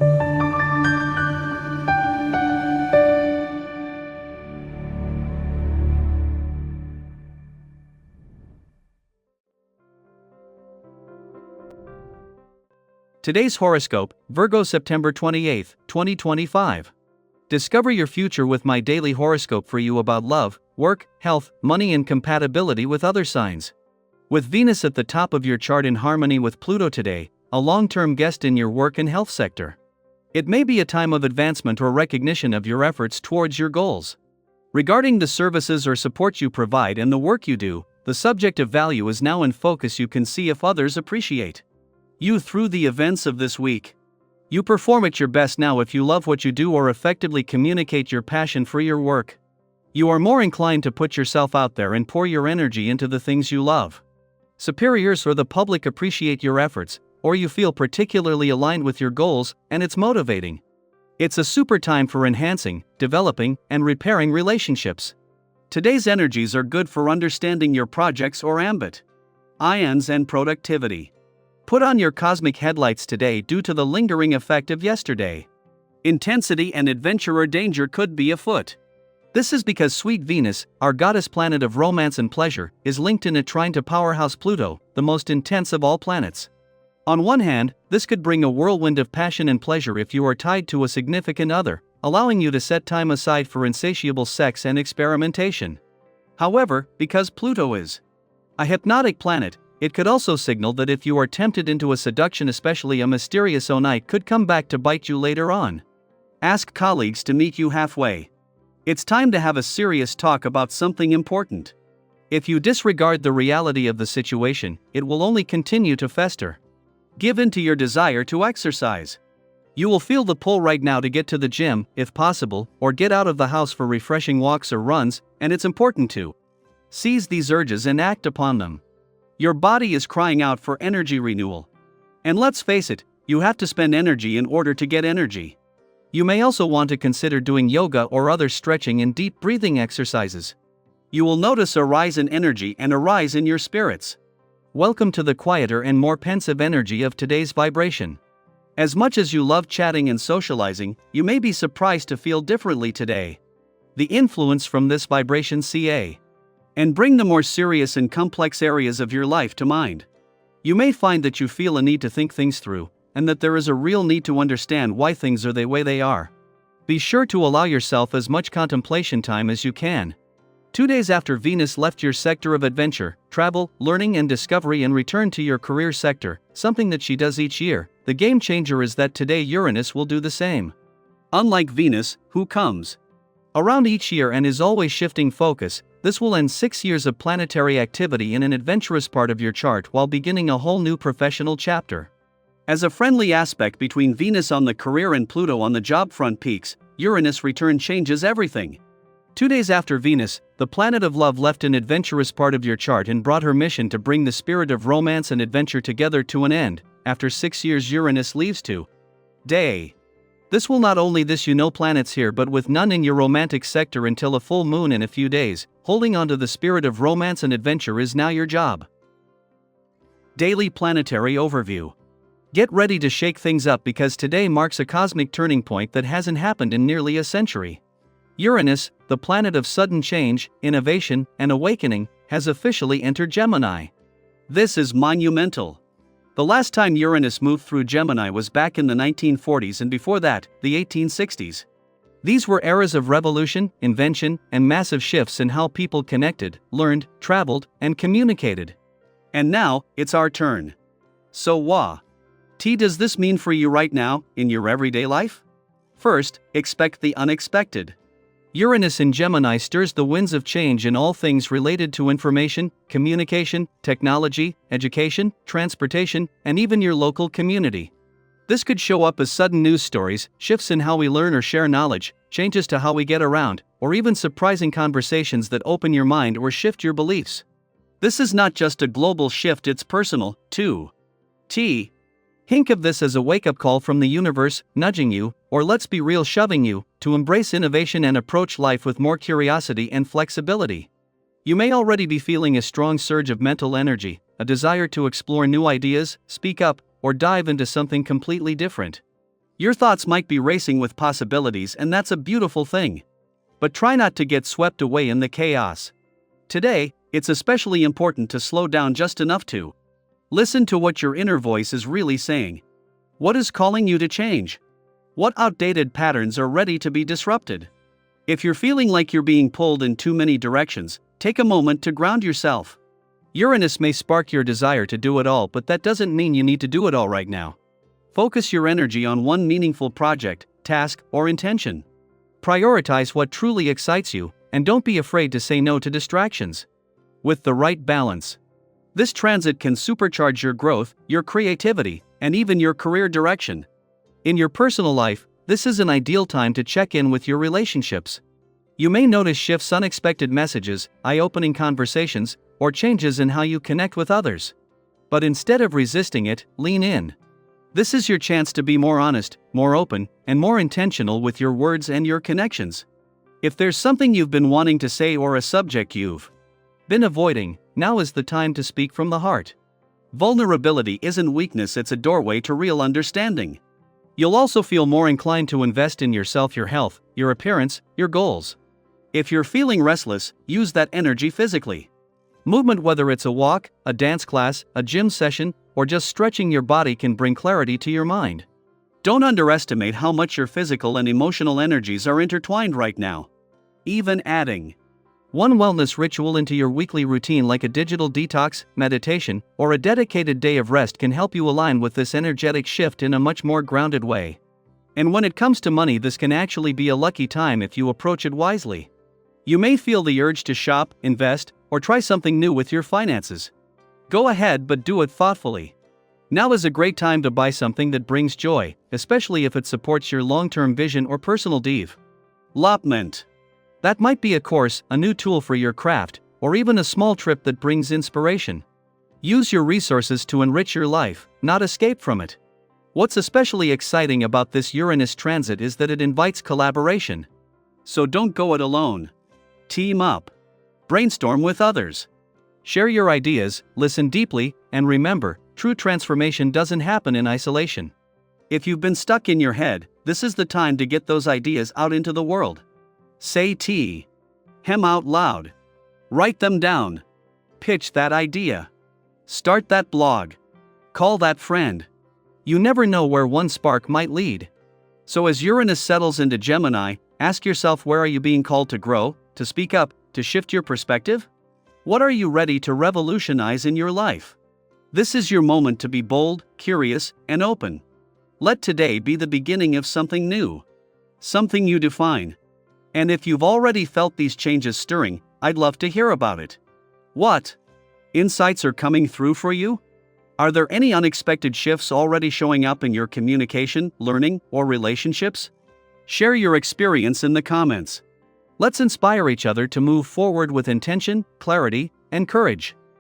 Today's horoscope, Virgo September 28, 2025. Discover your future with my daily horoscope for you about love, work, health, money, and compatibility with other signs. With Venus at the top of your chart in harmony with Pluto today, a long-term guest in your work and health sector. It may be a time of advancement or recognition of your efforts towards your goals. Regarding the services or support you provide and the work you do, the subject of value is now in focus. You can see if others appreciate you through the events of this week. You perform at your best now if you love what you do or effectively communicate your passion for your work. You are more inclined to put yourself out there and pour your energy into the things you love. Superiors or the public appreciate your efforts, or you feel particularly aligned with your goals, and it's motivating. It's a super time for enhancing, developing, and repairing relationships. Today's energies are good for understanding your projects or ambit. Ions and productivity. Put on your cosmic headlights today due to the lingering effect of yesterday. Intensity and adventurer danger could be afoot. This is because sweet Venus, our goddess planet of romance and pleasure, is linked in a trine to powerhouse Pluto, the most intense of all planets. On one hand, this could bring a whirlwind of passion and pleasure if you are tied to a significant other, allowing you to set time aside for insatiable sex and experimentation. However, because Pluto is a hypnotic planet, it could also signal that if you are tempted into a seduction, especially a mysterious night, could come back to bite you later on. Ask colleagues to meet you halfway. It's time to have a serious talk about something important. If you disregard the reality of the situation, it will only continue to fester. Give in to your desire to exercise. You will feel the pull right now to get to the gym, if possible, or get out of the house for refreshing walks or runs, and it's important to seize these urges and act upon them. Your body is crying out for energy renewal. And let's face it, you have to spend energy in order to get energy. You may also want to consider doing yoga or other stretching and deep breathing exercises. You will notice a rise in energy and a rise in your spirits. Welcome to the quieter and more pensive energy of today's vibration. As much as you love chatting and socializing, you may be surprised to feel differently today. The influence from this vibration CA. And bring the more serious and complex areas of your life to mind. You may find that you feel a need to think things through, and that there is a real need to understand why things are the way they are. Be sure to allow yourself as much contemplation time as you can. 2 days after Venus left your sector of adventure, travel, learning and discovery and returned to your career sector, something that she does each year, the game changer is that today Uranus will do the same. Unlike Venus, who comes around each year and is always shifting focus, this will end 6 years of planetary activity in an adventurous part of your chart while beginning a whole new professional chapter. As a friendly aspect between Venus on the career and Pluto on the job front peaks, Uranus' return changes everything. 2 days after Venus, the planet of love left an adventurous part of your chart and brought her mission to bring the spirit of romance and adventure together to an end. After 6 years, Uranus leaves today. This will not only this planets here but with none in your romantic sector until a full moon in a few days. Holding on to the spirit of romance and adventure is now your job. Daily planetary overview. Get ready to shake things up because today marks a cosmic turning point that hasn't happened in nearly a century. Uranus, the planet of sudden change, innovation, and awakening, has officially entered Gemini. This is monumental. The last time Uranus moved through Gemini was back in the 1940s and before that, the 1860s. These were eras of revolution, invention, and massive shifts in how people connected, learned, traveled, and communicated. And now, it's our turn. So what does this mean for you right now, in your everyday life? First, expect the unexpected. Uranus in Gemini stirs the winds of change in all things related to information, communication, technology, education, transportation, and even your local community. This could show up as sudden news stories, shifts in how we learn or share knowledge, changes to how we get around, or even surprising conversations that open your mind or shift your beliefs. This is not just a global shift, it's personal, too. Think of this as a wake-up call from the universe, nudging you, or let's be real, shoving you, to embrace innovation and approach life with more curiosity and flexibility. You may already be feeling a strong surge of mental energy, a desire to explore new ideas, speak up, or dive into something completely different. Your thoughts might be racing with possibilities, and that's a beautiful thing. But try not to get swept away in the chaos. Today, it's especially important to slow down just enough to listen to what your inner voice is really saying. What is calling you to change? What outdated patterns are ready to be disrupted? If you're feeling like you're being pulled in too many directions, take a moment to ground yourself. Uranus may spark your desire to do it all, but that doesn't mean you need to do it all right now. Focus your energy on one meaningful project, task, or intention. Prioritize what truly excites you, and don't be afraid to say no to distractions. With the right balance, this transit can supercharge your growth, your creativity, and even your career direction. In your personal life, this is an ideal time to check in with your relationships. You may notice shifts, unexpected messages, eye-opening conversations, or changes in how you connect with others. But instead of resisting it, lean in. This is your chance to be more honest, more open, and more intentional with your words and your connections. If there's something you've been wanting to say or a subject you've been avoiding, now is the time to speak from the heart. Vulnerability isn't weakness, it's a doorway to real understanding. You'll also feel more inclined to invest in yourself, your health, your appearance, your goals. If you're feeling restless, use that energy physically. Movement, whether it's a walk, a dance class, a gym session, or just stretching your body, can bring clarity to your mind. Don't underestimate how much your physical and emotional energies are intertwined right now. Even adding one wellness ritual into your weekly routine, like a digital detox, meditation, or a dedicated day of rest, can help you align with this energetic shift in a much more grounded way. And when it comes to money, this can actually be a lucky time if you approach it wisely. You may feel the urge to shop, invest, or try something new with your finances. Go ahead, but do it thoughtfully. Now is a great time to buy something that brings joy, especially if it supports your long-term vision or personal development. That might be a course, a new tool for your craft, or even a small trip that brings inspiration. Use your resources to enrich your life, not escape from it. What's especially exciting about this Uranus transit is that it invites collaboration. So don't go it alone. Team up. Brainstorm with others. Share your ideas, listen deeply, and remember, true transformation doesn't happen in isolation. If you've been stuck in your head, this is the time to get those ideas out into the world. Say hem out loud. Write them down. Pitch that idea. Start that blog. Call that friend. You never know where one spark might lead. So as Uranus settles into Gemini, ask yourself, where are you being called to grow, to speak up, to shift your perspective? What are you ready to revolutionize in your life? This is your moment to be bold, curious, and open. Let today be the beginning of something new. Something you define. And if you've already felt these changes stirring, I'd love to hear about it. What insights are coming through for you? Are there any unexpected shifts already showing up in your communication, learning, or relationships? Share your experience in the comments. Let's inspire each other to move forward with intention, clarity, and courage.